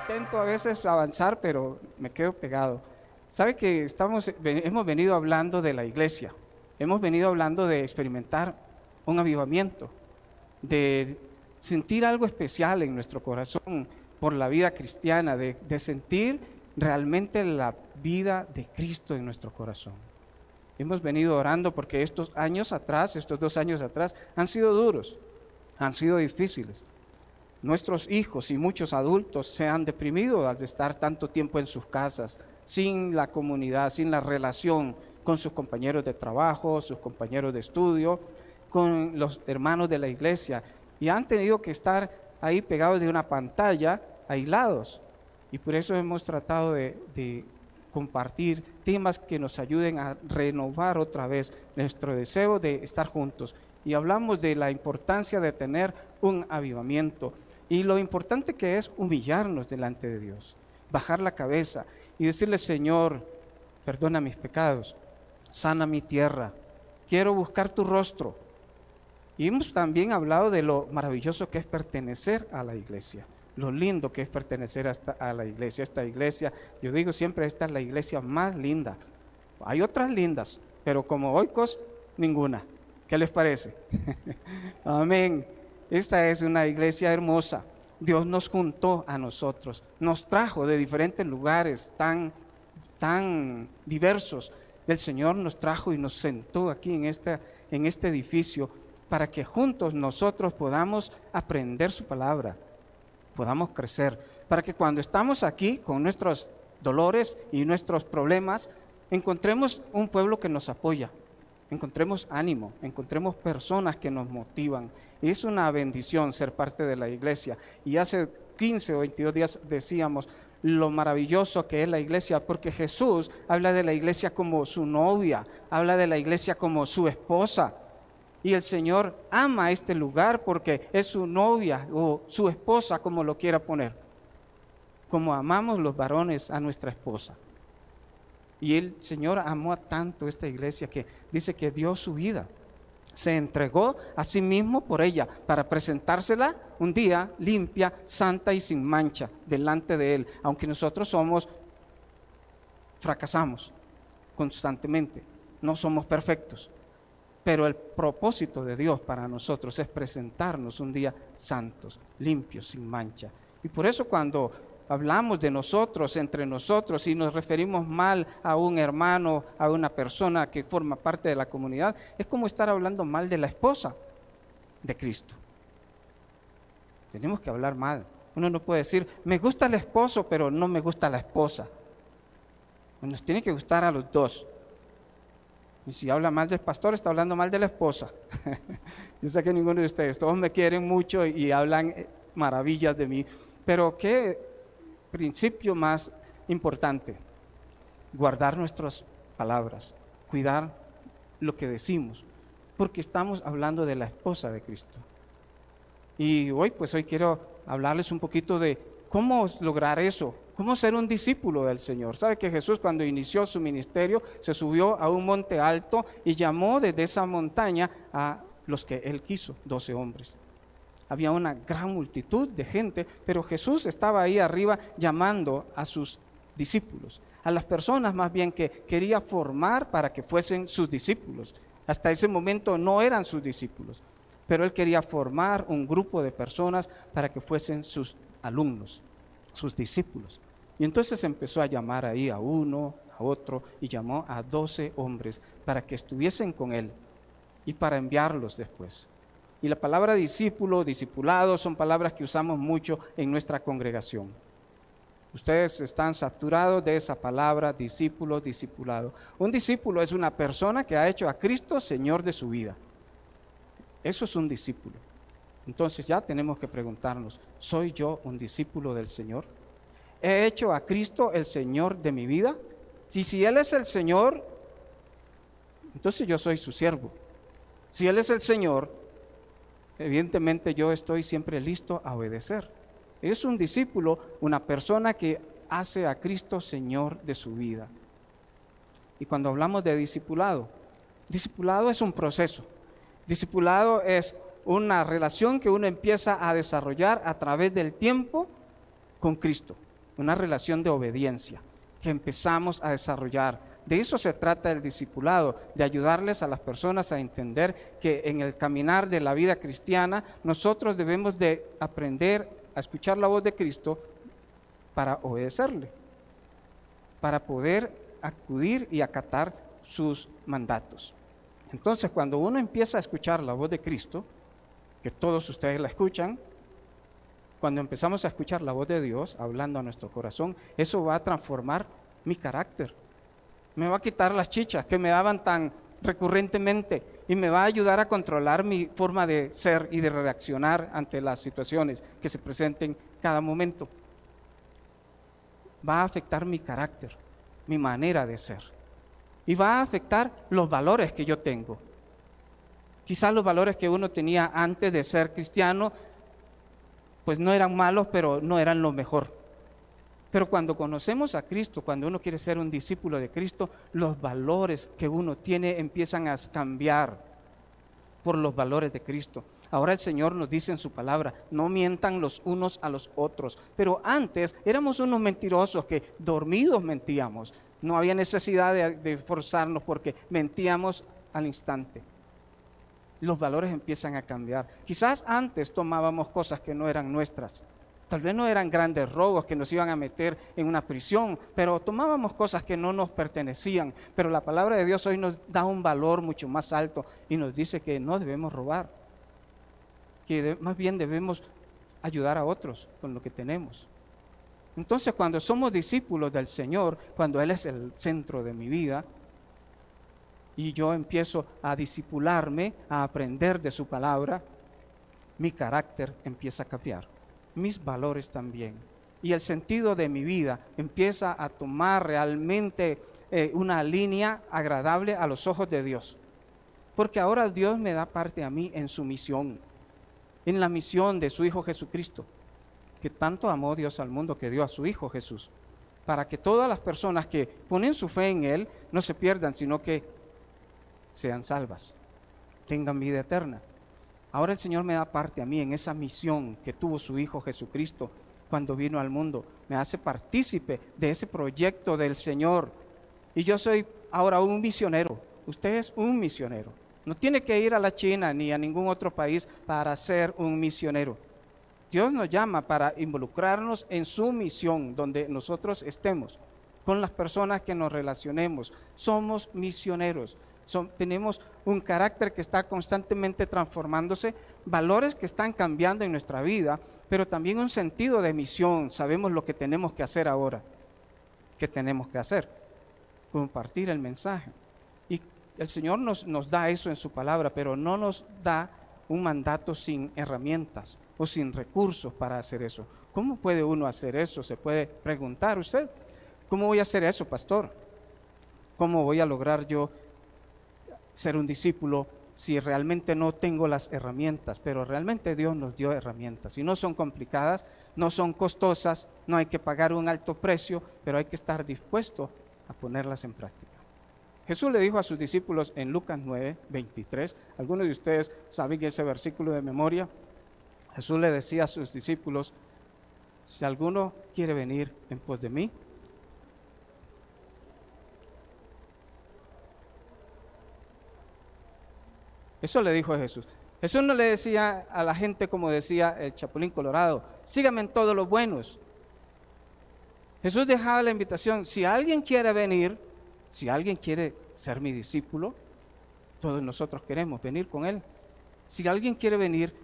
intento a veces avanzar, pero me quedo pegado. ¿Sabe que hemos venido hablando de la iglesia? Hemos venido hablando de experimentar un avivamiento, de sentir algo especial en nuestro corazón por la vida cristiana, de sentir realmente la vida de Cristo en nuestro corazón. Hemos venido orando porque estos 2 años atrás, han sido duros, han sido difíciles. Nuestros hijos y muchos adultos se han deprimido al estar tanto tiempo en sus casas, sin la comunidad, sin la relación con sus compañeros de trabajo, sus compañeros de estudio, con los hermanos de la iglesia, y han tenido que estar ahí pegados de una pantalla, aislados. Y por eso hemos tratado de compartir temas que nos ayuden a renovar otra vez nuestro deseo de estar juntos. Y hablamos de la importancia de tener un avivamiento y lo importante que es humillarnos delante de Dios, bajar la cabeza y decirle: Señor, perdona mis pecados, sana mi tierra, quiero buscar tu rostro. Y hemos también hablado de lo maravilloso que es pertenecer a la iglesia, lo lindo que es pertenecer a la iglesia. Esta iglesia, yo digo siempre, esta es la iglesia más linda. Hay otras lindas, pero como Oikos, ninguna. ¿Qué les parece? Amén. Esta es una iglesia hermosa. Dios nos juntó a nosotros, nos trajo de diferentes lugares tan diversos. El Señor nos trajo y nos sentó aquí en este edificio para que juntos nosotros podamos aprender su palabra, podamos crecer, para que cuando estamos aquí con nuestros dolores y nuestros problemas, encontremos un pueblo que nos apoya, encontremos ánimo, encontremos personas que nos motivan. Es una bendición ser parte de la iglesia. Y hace 15 o 22 días decíamos lo maravilloso que es la iglesia, porque Jesús habla de la iglesia como su novia, habla de la iglesia como su esposa. Y el Señor ama este lugar porque es su novia o su esposa, como lo quiera poner, como amamos los varones a nuestra esposa. Y el Señor amó tanto esta iglesia que dice que dio su vida, se entregó a sí mismo por ella para presentársela un día limpia, santa y sin mancha delante de Él, aunque nosotros fracasamos constantemente, no somos perfectos. Pero el propósito de Dios para nosotros es presentarnos un día santos, limpios, sin mancha. Y por eso cuando hablamos de nosotros, entre nosotros, y nos referimos mal a un hermano, a una persona que forma parte de la comunidad, es como estar hablando mal de la esposa de Cristo. Tenemos que hablar mal. Uno no puede decir: me gusta el esposo, pero no me gusta la esposa. Nos tiene que gustar a los dos. Y si habla mal del pastor, está hablando mal de la esposa. Yo sé que ninguno de ustedes, todos me quieren mucho y hablan maravillas de mí, pero qué principio más importante: guardar nuestras palabras, cuidar lo que decimos, porque estamos hablando de la esposa de Cristo. Y hoy quiero hablarles un poquito de cómo lograr eso, cómo ser un discípulo del Señor. ¿Sabe que Jesús, cuando inició su ministerio, se subió a un monte alto y llamó desde esa montaña a los que Él quiso, 12 hombres? Había una gran multitud de gente, pero Jesús estaba ahí arriba llamando a sus discípulos, a las personas más bien que quería formar para que fuesen sus discípulos. Hasta ese momento no eran sus discípulos, pero Él quería formar un grupo de personas para que fuesen sus alumnos, sus discípulos. Y entonces empezó a llamar ahí a uno, a otro, y llamó a 12 hombres para que estuviesen con Él y para enviarlos después. Y la palabra discípulo, discipulado, son palabras que usamos mucho en nuestra congregación. Ustedes están saturados de esa palabra, discípulo, discipulado. Un discípulo es una persona que ha hecho a Cristo Señor de su vida. Eso es un discípulo. Entonces ya tenemos que preguntarnos: ¿soy yo un discípulo del Señor? ¿He hecho a Cristo el Señor de mi vida? Si Él es el Señor, entonces yo soy su siervo. Si Él es el Señor, evidentemente yo estoy siempre listo a obedecer. Es un discípulo, una persona que hace a Cristo Señor de su vida. Y cuando hablamos de discipulado es un proceso. Discipulado es una relación que uno empieza a desarrollar a través del tiempo con Cristo. una relación de obediencia que empezamos a desarrollar. De eso se trata el discipulado, de ayudarles a las personas a entender que en el caminar de la vida cristiana nosotros debemos de aprender a escuchar la voz de Cristo para obedecerle, para poder acudir y acatar sus mandatos. Entonces, cuando uno empieza a escuchar la voz de Cristo, que todos ustedes la escuchan, cuando empezamos a escuchar la voz de Dios hablando a nuestro corazón, eso va a transformar mi carácter. Me va a quitar las chichas que me daban tan recurrentemente y me va a ayudar a controlar mi forma de ser y de reaccionar ante las situaciones que se presenten cada momento. Va a afectar mi carácter, mi manera de ser, y va a afectar los valores que yo tengo. Quizás los valores que uno tenía antes de ser cristiano, pues no eran malos, pero no eran lo mejor. Pero cuando conocemos a Cristo, cuando uno quiere ser un discípulo de Cristo, los valores que uno tiene empiezan a cambiar por los valores de Cristo. Ahora el Señor nos dice en su palabra, no mientan los unos a los otros. Pero antes éramos unos mentirosos que dormidos mentíamos. No había necesidad de forzarnos porque mentíamos al instante. Los valores empiezan a cambiar. Quizás antes tomábamos cosas que no eran nuestras. Tal vez no eran grandes robos que nos iban a meter en una prisión, pero tomábamos cosas que no nos pertenecían. Pero la palabra de Dios hoy nos da un valor mucho más alto y nos dice que no debemos robar, que más bien debemos ayudar a otros con lo que tenemos. Entonces, cuando somos discípulos del Señor, cuando Él es el centro de mi vida, y yo empiezo a discipularme, a aprender de su palabra, mi carácter empieza a cambiar, mis valores también. Y el sentido de mi vida empieza a tomar realmente una línea agradable a los ojos de Dios. Porque ahora Dios me da parte a mí en su misión, en la misión de su Hijo Jesucristo, que tanto amó Dios al mundo que dio a su Hijo Jesús, para que todas las personas que ponen su fe en Él no se pierdan, sino que sean salvas, tengan vida eterna. Ahora el Señor me da parte a mí en esa misión que tuvo su Hijo Jesucristo cuando vino al mundo. Me hace partícipe de ese proyecto del Señor. Y yo soy ahora un misionero. Usted es un misionero. No tiene que ir a la China ni a ningún otro país para ser un misionero. Dios nos llama para involucrarnos en su misión donde nosotros estemos, con las personas que nos relacionemos. Somos misioneros. Tenemos un carácter que está constantemente transformándose, valores que están cambiando en nuestra vida, pero también un sentido de misión. Sabemos lo que tenemos que hacer ahora. ¿Qué tenemos que hacer? Compartir el mensaje. Y el Señor nos da eso en su palabra, pero no nos da un mandato sin herramientas o sin recursos para hacer eso. ¿Cómo puede uno hacer eso? Se puede preguntar usted. ¿Cómo voy a hacer eso, pastor? ¿Cómo voy a lograr yo ser un discípulo si realmente no tengo las herramientas? Pero realmente Dios nos dio herramientas y no son complicadas, no son costosas, no hay que pagar un alto precio, pero hay que estar dispuesto a ponerlas en práctica. Jesús le dijo a sus discípulos en Lucas 9:23, algunos de ustedes saben ese versículo de memoria. Jesús le decía a sus discípulos, si alguno quiere venir en pos de mí, eso le dijo a Jesús. Jesús no le decía a la gente como decía el Chapulín Colorado, síganme en todos los buenos. Jesús dejaba la invitación, si alguien quiere venir, si alguien quiere ser mi discípulo, todos nosotros queremos venir con Él. Si alguien quiere venir,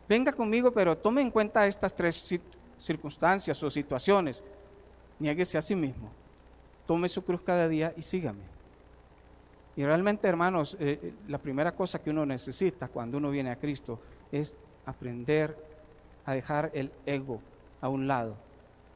venga conmigo, pero tome en cuenta estas tres circunstancias o situaciones. Niéguese a sí mismo, tome su cruz cada día y sígame. Y realmente, hermanos, la primera cosa que uno necesita cuando uno viene a Cristo es aprender a dejar el ego a un lado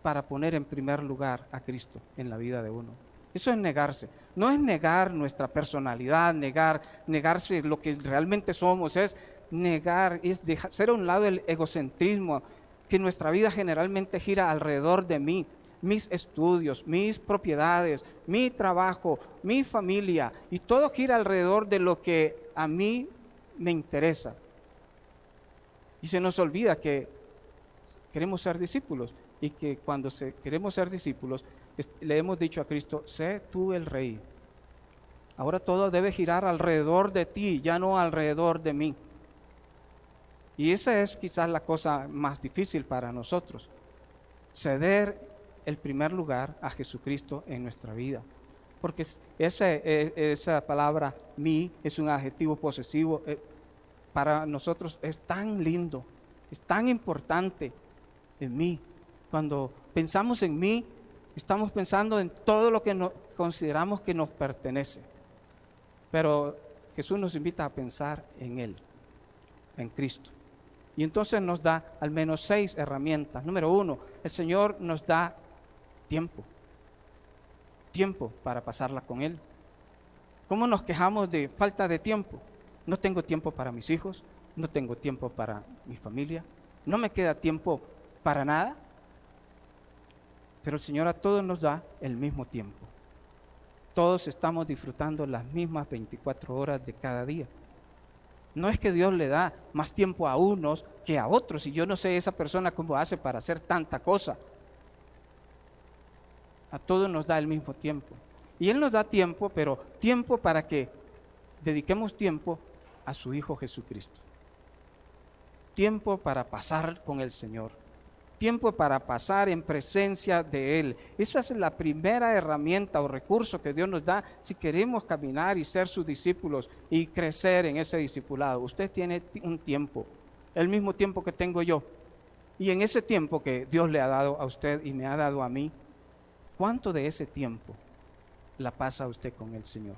para poner en primer lugar a Cristo en la vida de uno. Eso es negarse. No es negar nuestra personalidad, negarse lo que realmente somos, es negar, es hacer a un lado el egocentrismo, que nuestra vida generalmente gira alrededor de mí, mis estudios, mis propiedades, mi trabajo, mi familia, y todo gira alrededor de lo que a mí me interesa. Y se nos olvida que queremos ser discípulos y que cuando queremos ser discípulos, le hemos dicho a Cristo, sé tú el Rey. Ahora todo debe girar alrededor de ti, ya no alrededor de mí. Y esa es quizás la cosa más difícil para nosotros, ceder el primer lugar a Jesucristo en nuestra vida. Porque esa palabra mí es un adjetivo posesivo, para nosotros es tan lindo, es tan importante en mí. Cuando pensamos en mí, estamos pensando en todo lo que consideramos que nos pertenece. Pero Jesús nos invita a pensar en Él, en Cristo. Y entonces nos da al menos 6 herramientas. Número 1, el Señor nos da tiempo para pasarla con Él. ¿Cómo nos quejamos de falta de tiempo? No tengo tiempo para mis hijos, no tengo tiempo para mi familia, no me queda tiempo para nada. Pero el Señor a todos nos da el mismo tiempo. Todos estamos disfrutando las mismas 24 horas de cada día. No es que Dios le da más tiempo a unos que a otros, y yo no sé esa persona cómo hace para hacer tanta cosa. A todos nos da el mismo tiempo. Y Él nos da tiempo, pero tiempo para que dediquemos tiempo a su Hijo Jesucristo. Tiempo para pasar con el Señor. Tiempo para pasar en presencia de Él. Esa es la primera herramienta o recurso que Dios nos da si queremos caminar y ser sus discípulos y crecer en ese discipulado. Usted tiene un tiempo, el mismo tiempo que tengo yo. Y en ese tiempo que Dios le ha dado a usted y me ha dado a mí, ¿cuánto de ese tiempo la pasa usted con el Señor?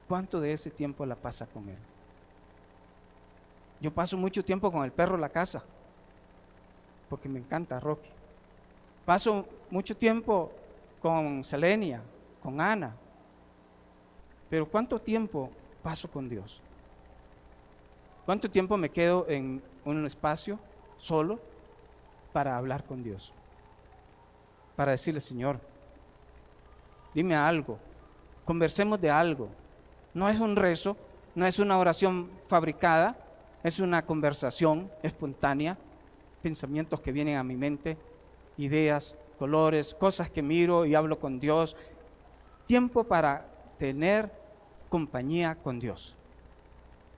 ¿Cuánto de ese tiempo la pasa con Él? Yo paso mucho tiempo con el perro en la casa, porque me encanta Rocky. Paso mucho tiempo con Selenia, con Ana. Pero ¿cuánto tiempo paso con Dios? ¿Cuánto tiempo me quedo en un espacio solo para hablar con Dios? Para decirle, Señor, dime algo, conversemos de algo. No es un rezo, no es una oración fabricada, es una conversación espontánea, pensamientos que vienen a mi mente, ideas, colores, cosas que miro y hablo con Dios. Tiempo para tener compañía con Dios.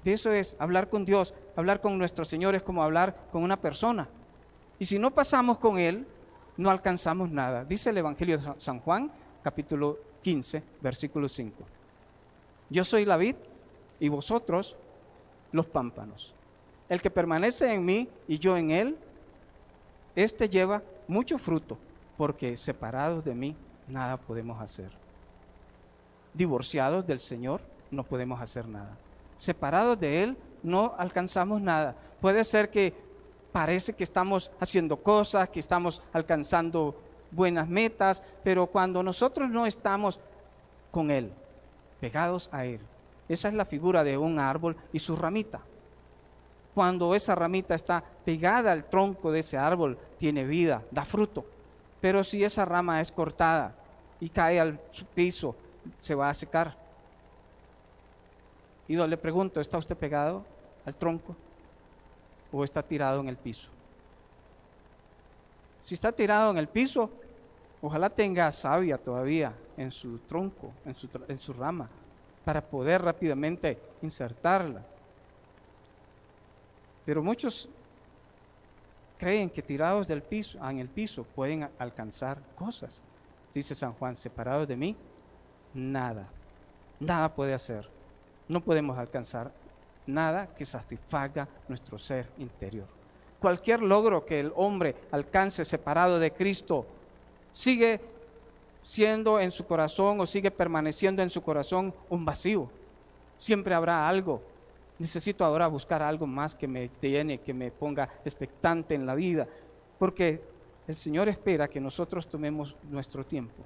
De eso es hablar con Dios. Hablar con nuestro Señor es como hablar con una persona. Y si no pasamos con Él, no alcanzamos nada. Dice el Evangelio de San Juan, capítulo 15, versículo 5. Yo soy la vid y vosotros los pámpanos. El que permanece en mí y yo en él, este lleva mucho fruto, porque separados de mí nada podemos hacer. Divorciados del Señor no podemos hacer nada. Separados de Él no alcanzamos nada. Puede ser que parece que estamos haciendo cosas, que estamos alcanzando buenas metas, pero cuando nosotros no estamos con Él, pegados a Él, esa es la figura de un árbol y su ramita. Cuando esa ramita está pegada al tronco de ese árbol, tiene vida, da fruto. Pero si esa rama es cortada y cae al piso, se va a secar. Y yo le pregunto, ¿está usted pegado al tronco o está tirado en el piso? Si está tirado en el piso, ojalá tenga savia todavía en su tronco, en su rama, para poder rápidamente insertarla. Pero muchos creen que tirados del piso, en el piso pueden alcanzar cosas. Dice San Juan, separados de mí, nada puede hacer. No podemos alcanzar nada que satisfaga nuestro ser interior. Cualquier logro que el hombre alcance separado de Cristo sigue siendo en su corazón o sigue permaneciendo en su corazón un vacío. Siempre habrá algo. Necesito ahora buscar algo más que me llene, que me ponga expectante en la vida, porque el Señor espera que nosotros tomemos nuestro tiempo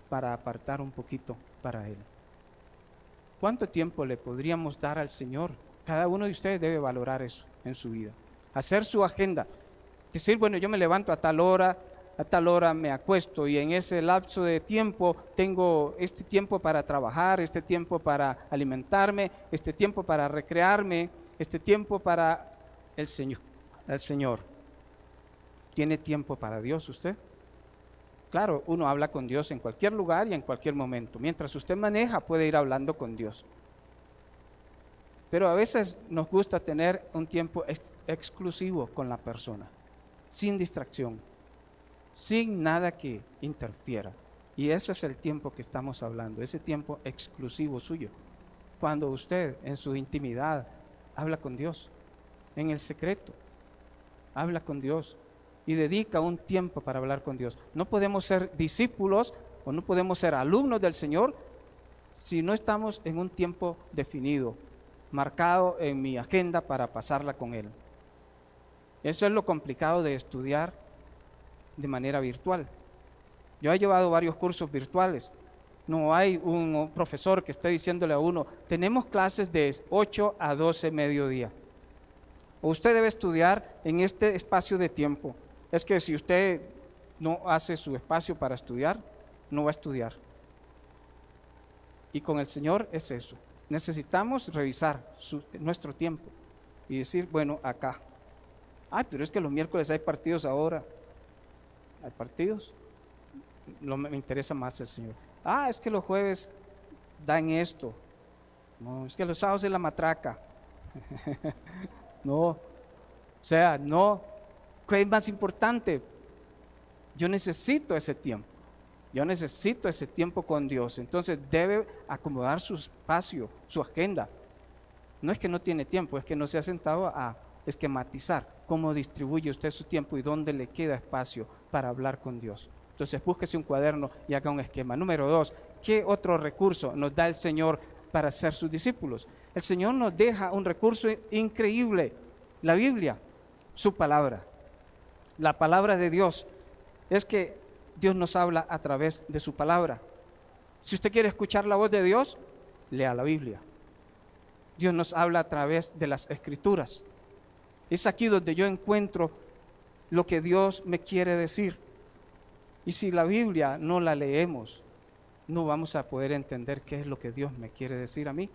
para apartar un poquito para Él. ¿Cuánto tiempo le podríamos dar al Señor? Cada uno de ustedes debe valorar eso en su vida. Hacer su agenda. Decir, bueno, yo me levanto a tal hora me acuesto y en ese lapso de tiempo tengo este tiempo para trabajar, este tiempo para alimentarme, este tiempo para recrearme, este tiempo para el Señor. ¿Tiene tiempo para Dios usted? Claro, uno habla con Dios en cualquier lugar y en cualquier momento. Mientras usted maneja, puede ir hablando con Dios. Pero a veces nos gusta tener un tiempo exclusivo con la persona, sin distracción, sin nada que interfiera. Y ese es el tiempo que estamos hablando, ese tiempo exclusivo suyo. Cuando usted en su intimidad habla con Dios, en el secreto, habla con Dios y dedica un tiempo para hablar con Dios. No podemos ser discípulos o no podemos ser alumnos del Señor si no estamos en un tiempo definido, marcado en mi agenda para pasarla con Él. Eso es lo complicado de estudiar de manera virtual. Yo he llevado varios cursos virtuales. No hay un profesor que esté diciéndole a uno, tenemos clases de 8 a 12 mediodía. O usted debe estudiar en este espacio de tiempo. Es que si usted no hace su espacio para estudiar, no va a estudiar. Y con el Señor es eso. Necesitamos revisar nuestro tiempo y decir, bueno, acá. Ay, pero es que los miércoles hay partidos ahora. ¿Hay partidos? Me interesa más el Señor. Ah, es que los jueves dan esto. No, es que los sábados es la matraca. No, o sea, no. ¿Qué es más importante? Yo necesito ese tiempo. Yo necesito ese tiempo con Dios. Entonces debe acomodar su espacio, su agenda. No es que no tiene tiempo, es que no se ha sentado a esquematizar cómo distribuye usted su tiempo y dónde le queda espacio para hablar con Dios. Entonces búsquese un cuaderno y haga un esquema. Número 2, ¿qué otro recurso nos da el Señor para ser sus discípulos? El Señor nos deja un recurso increíble, la Biblia, su palabra. La palabra de Dios es que Dios nos habla a través de su palabra. Si usted quiere escuchar la voz de Dios, lea la Biblia. Dios nos habla a través de las Escrituras. Es aquí donde yo encuentro lo que Dios me quiere decir. Y si la Biblia no la leemos, no vamos a poder entender qué es lo que Dios me quiere decir a mí.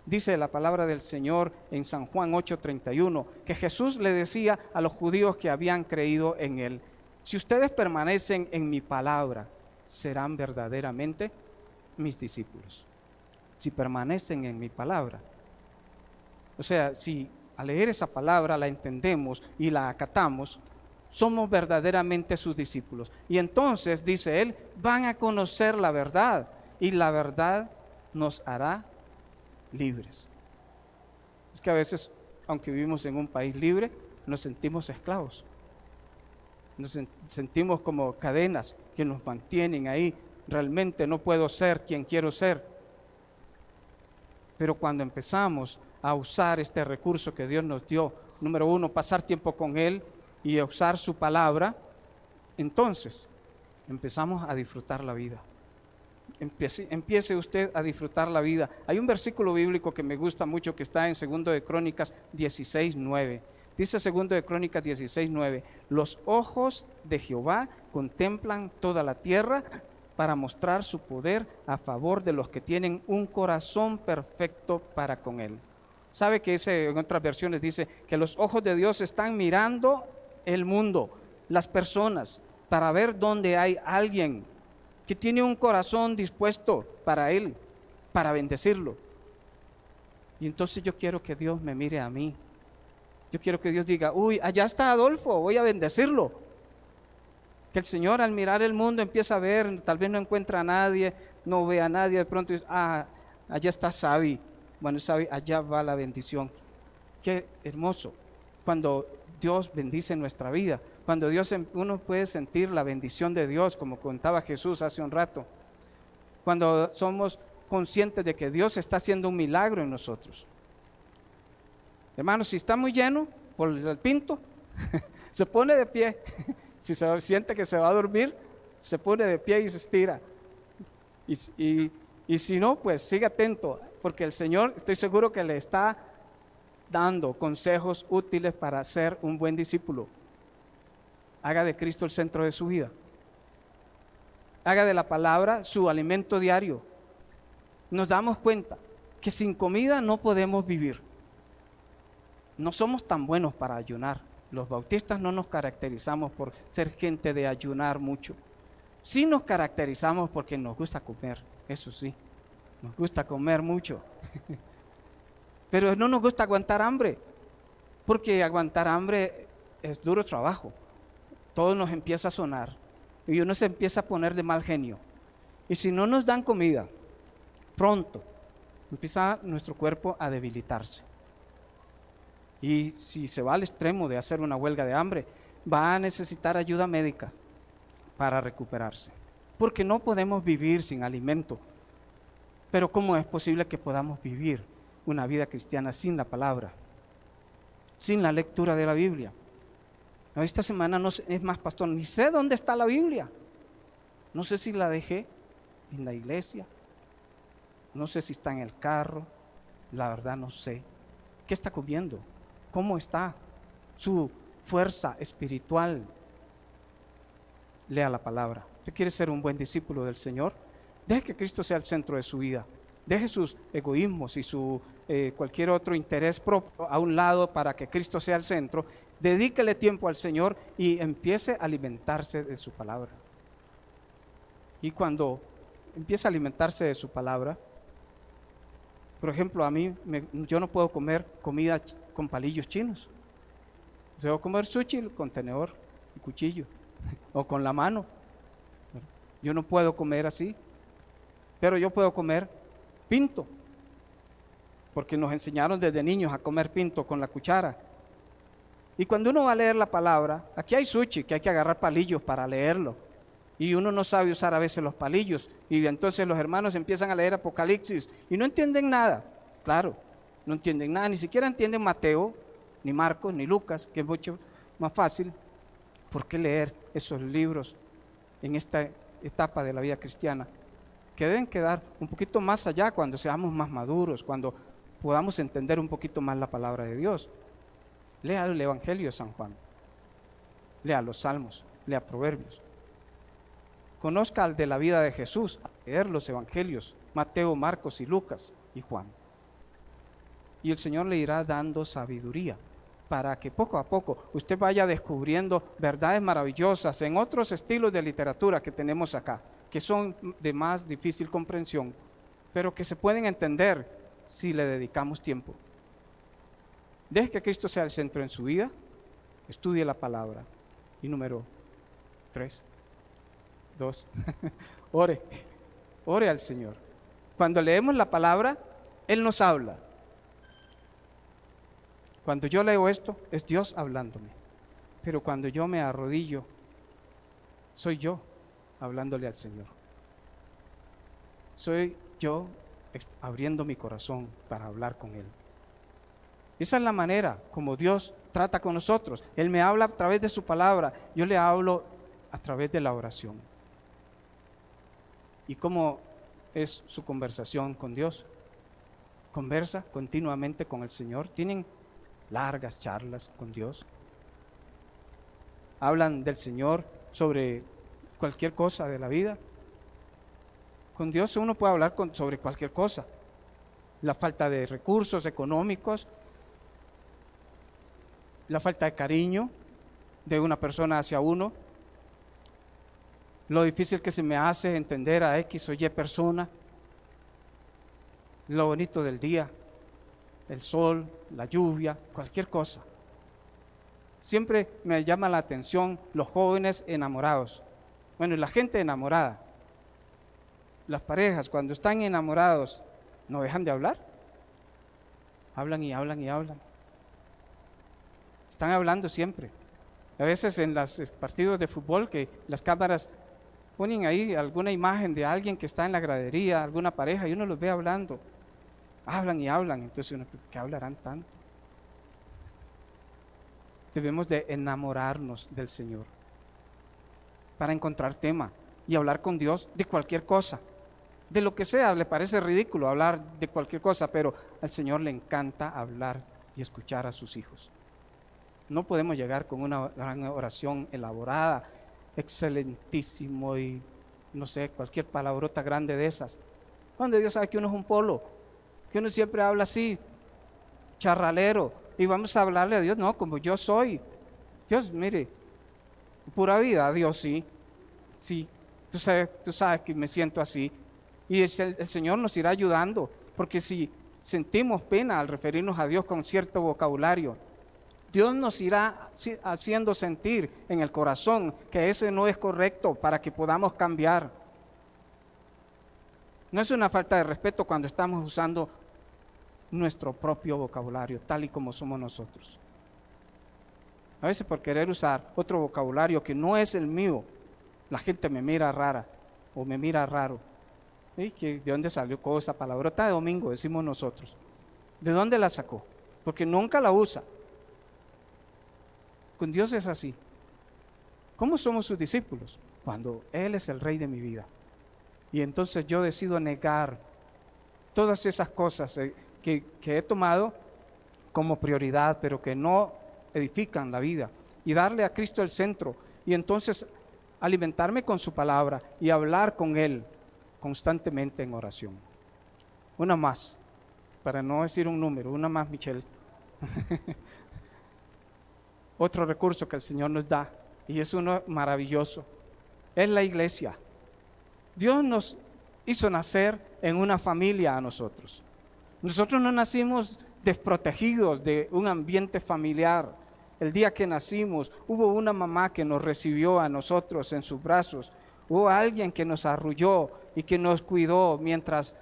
Dice la palabra del Señor en San Juan 8:31, que Jesús le decía a los judíos que habían creído en Él, si ustedes permanecen en mi palabra, serán verdaderamente mis discípulos. Si permanecen en mi palabra. O sea, si al leer esa palabra la entendemos y la acatamos, somos verdaderamente sus discípulos. Y entonces, dice él, van a conocer la verdad y la verdad nos hará libres. Es que a veces, aunque vivimos en un país libre, nos sentimos esclavos. Nos sentimos como cadenas que nos mantienen ahí. Realmente no puedo ser quien quiero ser. Pero cuando empezamos a usar este recurso que Dios nos dio, número 1, pasar tiempo con Él y usar su palabra, entonces empezamos a disfrutar la vida. Empiece usted a disfrutar la vida. Hay un versículo bíblico que me gusta mucho que está en 2 de Crónicas 16:9. Dice 2 de Crónicas 16:9, los ojos de Jehová contemplan toda la tierra para mostrar su poder a favor de los que tienen un corazón perfecto para con Él. ¿Sabe que en otras versiones dice que los ojos de Dios están mirando el mundo, las personas, para ver dónde hay alguien que tiene un corazón dispuesto para Él, para bendecirlo? Y entonces yo quiero que Dios me mire a mí. Yo quiero que Dios diga, uy, allá está Adolfo, voy a bendecirlo. Que el Señor al mirar el mundo empieza a ver, tal vez no encuentra a nadie, no ve a nadie, de pronto dice, allá está Sabi. Bueno, Sabi, allá va la bendición. Qué hermoso cuando Dios bendice nuestra vida, cuando uno puede sentir la bendición de Dios, como contaba Jesús hace un rato, cuando somos conscientes de que Dios está haciendo un milagro en nosotros. Hermanos, si está muy lleno por el pinto, se pone de pie. Si se siente que se va a dormir, se pone de pie y se estira. Y si no, pues sigue atento, porque el Señor, estoy seguro que le está dando consejos útiles para ser un buen discípulo. Haga de Cristo el centro de su vida. Haga de la palabra su alimento diario. Nos damos cuenta que sin comida no podemos vivir. No somos tan buenos para ayunar. Los bautistas no nos caracterizamos por ser gente de ayunar mucho. Sí nos caracterizamos porque nos gusta comer, eso sí, nos gusta comer mucho. Pero no nos gusta aguantar hambre, porque aguantar hambre es duro trabajo. Todo nos empieza a sonar y uno se empieza a poner de mal genio. Y si no nos dan comida, pronto empieza nuestro cuerpo a debilitarse. Y si se va al extremo de hacer una huelga de hambre, va a necesitar ayuda médica para recuperarse. Porque no podemos vivir sin alimento. Pero ¿cómo es posible que podamos vivir una vida cristiana sin la palabra? Sin la lectura de la Biblia. Esta semana no sé, es más, pastor, ni sé dónde está la Biblia. No sé si la dejé en la iglesia. No sé si está en el carro. La verdad no sé. ¿Qué está comiendo? ¿Cómo está su fuerza espiritual? Lea la palabra. ¿Usted quiere ser un buen discípulo del Señor? Deje que Cristo sea el centro de su vida. Deje sus egoísmos y su cualquier otro interés propio a un lado para que Cristo sea el centro. Dedíquele tiempo al Señor y empiece a alimentarse de su palabra. Y cuando empieza a alimentarse de su palabra, por ejemplo, yo no puedo comer comida con palillos chinos. Debo comer sushi con tenedor y cuchillo o con la mano. Yo no puedo comer así, pero yo puedo comer pinto, porque nos enseñaron desde niños a comer pinto con la cuchara. Y cuando uno va a leer la palabra, aquí hay sushi, que hay que agarrar palillos para leerlo. Y uno no sabe usar a veces los palillos. Y entonces los hermanos empiezan a leer Apocalipsis y no entienden nada. Claro, no entienden nada, ni siquiera entienden Mateo, ni Marcos, ni Lucas, que es mucho más fácil. ¿Por qué leer esos libros en esta etapa de la vida cristiana? Que deben quedar un poquito más allá cuando seamos más maduros, cuando podamos entender un poquito más la palabra de Dios. Lea el Evangelio de San Juan, lea los Salmos, lea Proverbios. Conozca de la vida de Jesús, leer los Evangelios, Mateo, Marcos y Lucas y Juan. Y el Señor le irá dando sabiduría para que poco a poco usted vaya descubriendo verdades maravillosas en otros estilos de literatura que tenemos acá, que son de más difícil comprensión, pero que se pueden entender si le dedicamos tiempo. Deje que Cristo sea el centro en su vida, estudie la palabra. Y número 3, 2, ore al Señor. Cuando leemos la palabra, Él nos habla. Cuando yo leo esto, es Dios hablándome. Pero cuando yo me arrodillo, soy yo hablándole al Señor. Soy yo abriendo mi corazón para hablar con Él. Esa es la manera como Dios trata con nosotros. Él me habla a través de su palabra, yo le hablo a través de la oración. ¿Y cómo es su conversación con Dios? ¿Conversa continuamente con el Señor? ¿Tienen largas charlas con Dios? ¿Hablan del Señor sobre cualquier cosa de la vida? Con Dios uno puede hablar sobre cualquier cosa. La falta de recursos económicos, la falta de cariño de una persona hacia uno, lo difícil que se me hace entender a X o Y persona, lo bonito del día, el sol, la lluvia, cualquier cosa. Siempre me llama la atención los jóvenes enamorados. Bueno, y la gente enamorada. Las parejas, cuando están enamorados, ¿no dejan de hablar? Hablan y hablan y hablan. Están hablando siempre. A veces en los partidos de fútbol que las cámaras ponen ahí alguna imagen de alguien que está en la gradería, alguna pareja, y uno los ve hablando. Hablan y hablan. Entonces uno, ¿qué hablarán tanto? Debemos de enamorarnos del Señor para encontrar tema y hablar con Dios de cualquier cosa. De lo que sea, le parece ridículo hablar de cualquier cosa, pero al Señor le encanta hablar y escuchar a sus hijos. No podemos llegar con una gran oración elaborada, excelentísimo y no sé, cualquier palabrota grande de esas. Cuando Dios sabe que uno es un polo, que uno siempre habla así, charralero, y vamos a hablarle a Dios, no, como yo soy. Dios, mire, pura vida, Dios, sí, sí, tú sabes que me siento así. Y el Señor nos irá ayudando, porque si sentimos pena al referirnos a Dios con cierto vocabulario, Dios nos irá haciendo sentir en el corazón que ese no es correcto para que podamos cambiar. No es una falta de respeto cuando estamos usando nuestro propio vocabulario, tal y como somos nosotros. A veces por querer usar otro vocabulario que no es el mío, la gente me mira rara o me mira raro. ¿De dónde salió esa palabrota de domingo? Decimos nosotros. ¿De dónde la sacó? Porque nunca la usa. Con Dios es así. ¿Cómo somos sus discípulos? Cuando Él es el Rey de mi vida. Y entonces yo decido negar todas esas cosas que he tomado como prioridad, pero que no edifican la vida, y darle a Cristo el centro, y entonces alimentarme con su palabra y hablar con Él constantemente en oración. Una más, para no decir un número, una más, Michelle. Otro recurso que el Señor nos da, y es uno maravilloso, es la iglesia. Dios nos hizo nacer en una familia a nosotros. Nosotros no nacimos desprotegidos de un ambiente familiar. El día que nacimos hubo una mamá que nos recibió a nosotros en sus brazos. Hubo alguien que nos arrulló y que nos cuidó mientras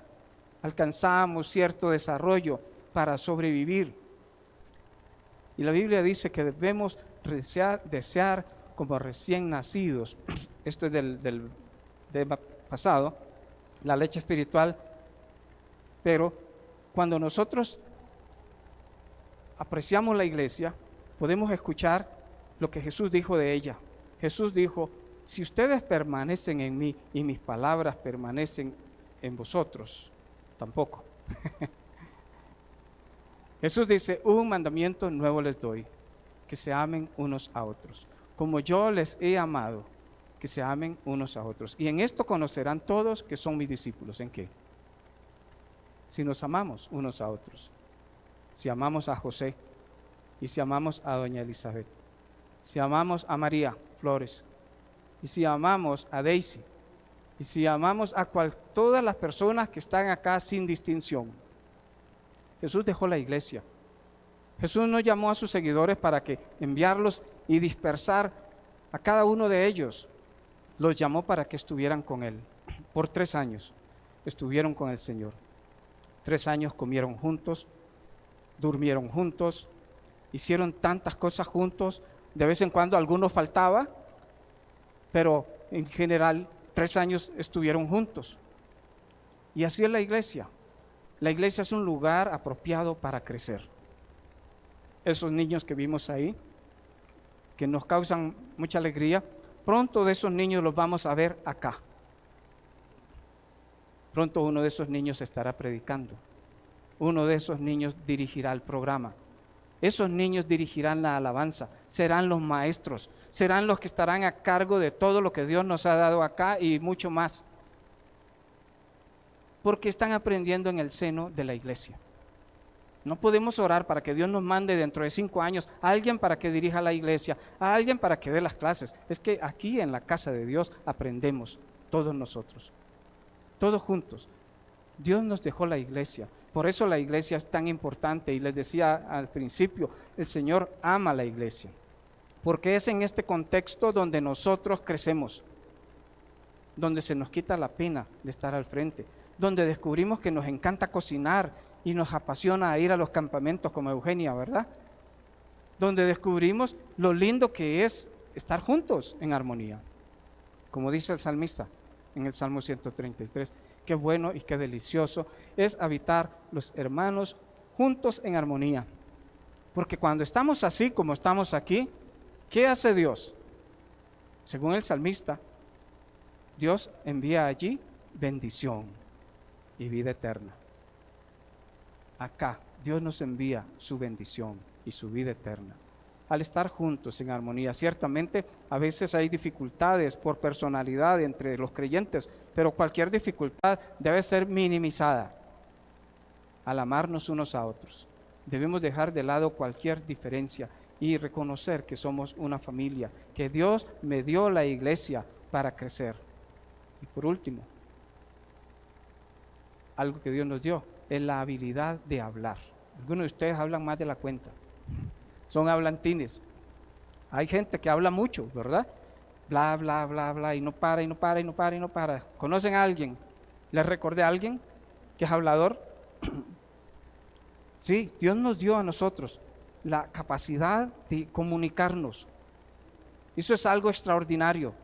alcanzábamos cierto desarrollo para sobrevivir. Y la Biblia dice que debemos desear como recién nacidos. Esto es del tema pasado, la leche espiritual. Pero cuando nosotros apreciamos la iglesia, podemos escuchar lo que Jesús dijo de ella. Jesús dijo: si ustedes permanecen en mí y mis palabras permanecen en vosotros, tampoco. Jesús dice: un mandamiento nuevo les doy, que se amen unos a otros. Como yo les he amado, que se amen unos a otros. Y en esto conocerán todos que son mis discípulos. ¿En qué? Si nos amamos unos a otros. Si amamos a José, y si amamos a doña Elizabeth, si amamos a María Flores, y si amamos a Daisy, y si amamos a todas las personas que están acá sin distinción. Jesús dejó la iglesia. Jesús no llamó a sus seguidores para que enviarlos y dispersar a cada uno de ellos. Los llamó para que estuvieran con Él. Por 3 años estuvieron con el Señor. 3 años comieron juntos, durmieron juntos, hicieron tantas cosas juntos. De vez en cuando alguno faltaba, pero en general 3 años estuvieron juntos. Y así es la iglesia. La iglesia es un lugar apropiado para crecer. Esos niños que vimos ahí, que nos causan mucha alegría, pronto de esos niños los vamos a ver acá. Pronto uno de esos niños estará predicando. Uno de esos niños dirigirá el programa. Esos niños dirigirán la alabanza, serán los maestros, serán los que estarán a cargo de todo lo que Dios nos ha dado acá y mucho más. Porque están aprendiendo en el seno de la iglesia. No podemos orar para que Dios nos mande dentro de 5 años a alguien para que dirija la iglesia, a alguien para que dé las clases. Es que aquí en la casa de Dios aprendemos todos nosotros, todos juntos. Dios nos dejó la iglesia. Por eso la iglesia es tan importante. Y les decía al principio, el Señor ama la iglesia. Porque es en este contexto donde nosotros crecemos, donde se nos quita la pena de estar al frente, donde descubrimos que nos encanta cocinar y nos apasiona ir a los campamentos como Eugenia, ¿verdad? Donde descubrimos lo lindo que es estar juntos en armonía. Como dice el salmista en el Salmo 133, qué bueno y qué delicioso es habitar los hermanos juntos en armonía. Porque cuando estamos así como estamos aquí, ¿qué hace Dios? Según el salmista, Dios envía allí bendición y vida eterna. Acá Dios nos envía su bendición y su vida eterna. Al estar juntos en armonía, ciertamente a veces hay dificultades por personalidad entre los creyentes, pero cualquier dificultad debe ser minimizada al amarnos unos a otros. Debemos dejar de lado cualquier diferencia y reconocer que somos una familia, que Dios me dio la iglesia para crecer. Y por último, algo que Dios nos dio es la habilidad de hablar. Algunos de ustedes hablan más de la cuenta, son hablantines. Hay gente que habla mucho, ¿verdad? Bla, bla, bla, bla, y no para, y no para, y no para, y no para. ¿Conocen a alguien? ¿Les recordé a alguien que es hablador? Sí, Dios nos dio a nosotros la capacidad de comunicarnos. Eso es algo extraordinario.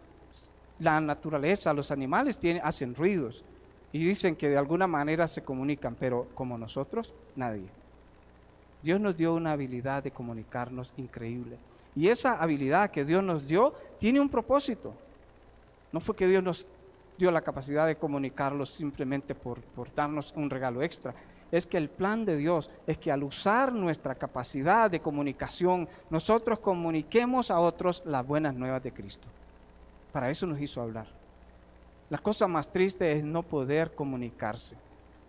La naturaleza, los animales hacen ruidos y dicen que de alguna manera se comunican, pero como nosotros, nadie. Dios nos dio una habilidad de comunicarnos increíble. Y esa habilidad que Dios nos dio tiene un propósito. No fue que Dios nos dio la capacidad de comunicarlos simplemente por darnos un regalo extra. Es que el plan de Dios es que al usar nuestra capacidad de comunicación, nosotros comuniquemos a otros las buenas nuevas de Cristo. Para eso nos hizo hablar. La cosa más triste es no poder comunicarse.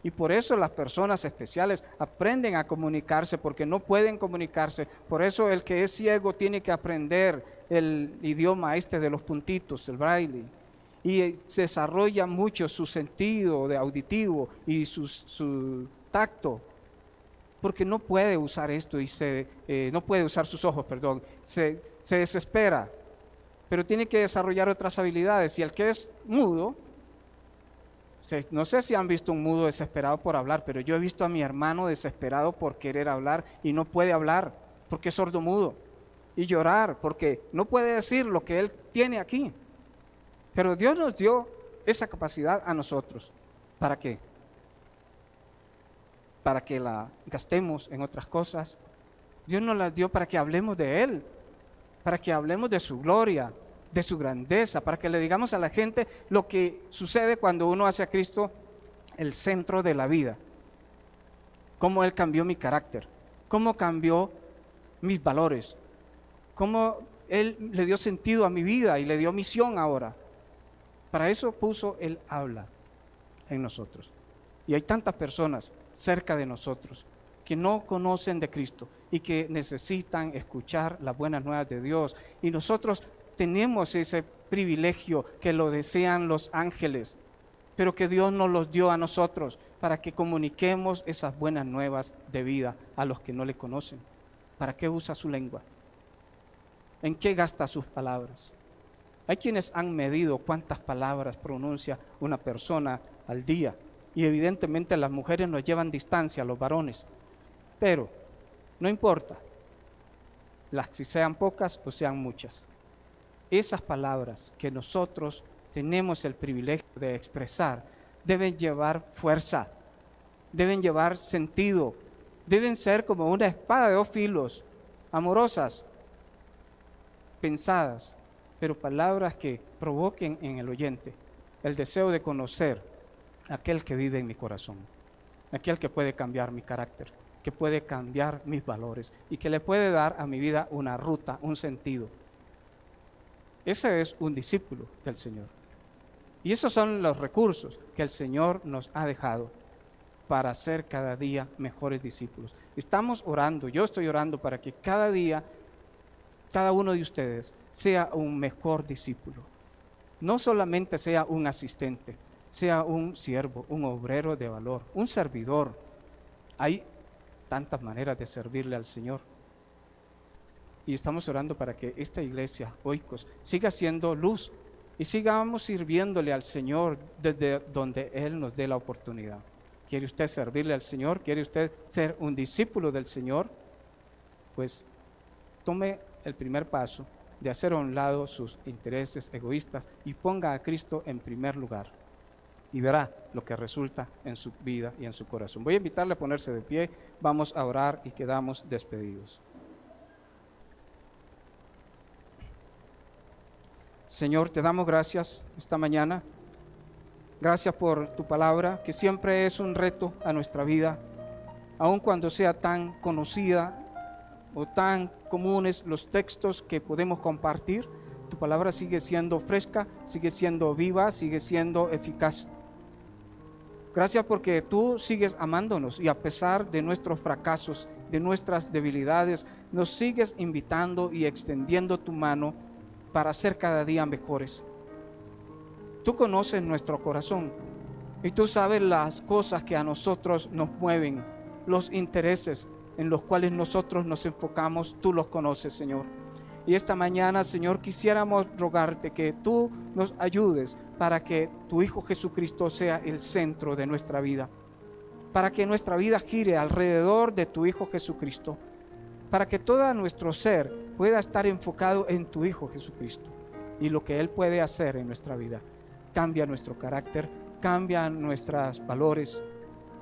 Y por eso las personas especiales aprenden a comunicarse, porque no pueden comunicarse. Por eso el que es ciego tiene que aprender el idioma de los puntitos, el braille. Y se desarrolla mucho su sentido de auditivo y su tacto, porque no puede usar esto y no puede usar sus ojos, perdón, se desespera, pero tiene que desarrollar otras habilidades. Y el que es mudo, no sé si han visto un mudo desesperado por hablar, pero yo he visto a mi hermano desesperado por querer hablar y no puede hablar porque es sordomudo, y llorar porque no puede decir lo que él tiene aquí. Pero Dios nos dio esa capacidad a nosotros. ¿Para qué? Para que la gastemos en otras cosas. Dios nos la dio para que hablemos de Él, para que hablemos de su gloria, de su grandeza, para que le digamos a la gente lo que sucede cuando uno hace a Cristo el centro de la vida. Cómo Él cambió mi carácter, cómo cambió mis valores, cómo Él le dio sentido a mi vida y le dio misión ahora. Para eso puso el habla en nosotros. Y hay tantas personas cerca de nosotros que no conocen de Cristo y que necesitan escuchar las buenas nuevas de Dios. Y nosotros tenemos ese privilegio que lo desean los ángeles, pero que Dios nos los dio a nosotros para que comuniquemos esas buenas nuevas de vida a los que no le conocen. ¿Para qué usa su lengua? ¿En qué gasta sus palabras? Hay quienes han medido cuántas palabras pronuncia una persona al día, y evidentemente las mujeres nos llevan distancia a los varones, pero no importa, si sean pocas o sean muchas. Esas palabras que nosotros tenemos el privilegio de expresar deben llevar fuerza, deben llevar sentido, deben ser como una espada de dos filos, amorosas, pensadas, pero palabras que provoquen en el oyente el deseo de conocer a aquel que vive en mi corazón, aquel que puede cambiar mi carácter, que puede cambiar mis valores y que le puede dar a mi vida una ruta, un sentido. Ese es un discípulo del Señor. Y esos son los recursos que el Señor nos ha dejado para ser cada día mejores discípulos. Estamos orando, yo estoy orando para que cada día, cada uno de ustedes sea un mejor discípulo. No solamente sea un asistente, sea un siervo, un obrero de valor, un servidor. Hay tantas maneras de servirle al Señor. Y estamos orando para que esta iglesia, Oikos, siga siendo luz y sigamos sirviéndole al Señor desde donde Él nos dé la oportunidad. ¿Quiere usted servirle al Señor? ¿Quiere usted ser un discípulo del Señor? Pues tome el primer paso de hacer a un lado sus intereses egoístas y ponga a Cristo en primer lugar. Y verá lo que resulta en su vida y en su corazón. Voy a invitarle a ponerse de pie, vamos a orar y quedamos despedidos. Señor, te damos gracias esta mañana. Gracias por tu palabra, que siempre es un reto a nuestra vida, aun cuando sea tan conocida o tan comunes los textos que podemos compartir. Tu palabra sigue siendo fresca, sigue siendo viva, sigue siendo eficaz. Gracias porque tú sigues amándonos y a pesar de nuestros fracasos de nuestras debilidades, nos sigues invitando y extendiendo tu mano para ser cada día mejores. Tú conoces nuestro corazón y tú sabes las cosas que a nosotros nos mueven, los intereses en los cuales nosotros nos enfocamos, tú los conoces, Señor. Y esta mañana, Señor, quisiéramos rogarte que tú nos ayudes para que tu Hijo Jesucristo sea el centro de nuestra vida, para que nuestra vida gire alrededor de tu Hijo Jesucristo, para que todo nuestro ser pueda estar enfocado en tu Hijo Jesucristo y lo que Él puede hacer en nuestra vida. Cambia nuestro carácter, cambia nuestros valores,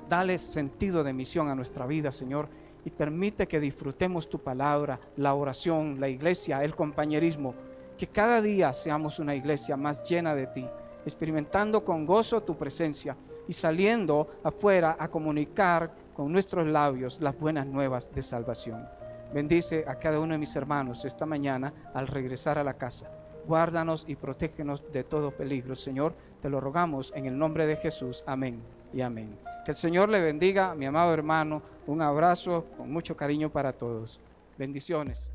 dale sentido de misión a nuestra vida, Señor, y permite que disfrutemos tu palabra, la oración, la iglesia, el compañerismo, que cada día seamos una iglesia más llena de ti, experimentando con gozo tu presencia y saliendo afuera a comunicar con nuestros labios las buenas nuevas de salvación. Bendice a cada uno de mis hermanos esta mañana al regresar a la casa. Guárdanos y protégenos de todo peligro, Señor. Te lo rogamos en el nombre de Jesús. Amén y amén. Que el Señor le bendiga, mi amado hermano. Un abrazo con mucho cariño para todos. Bendiciones.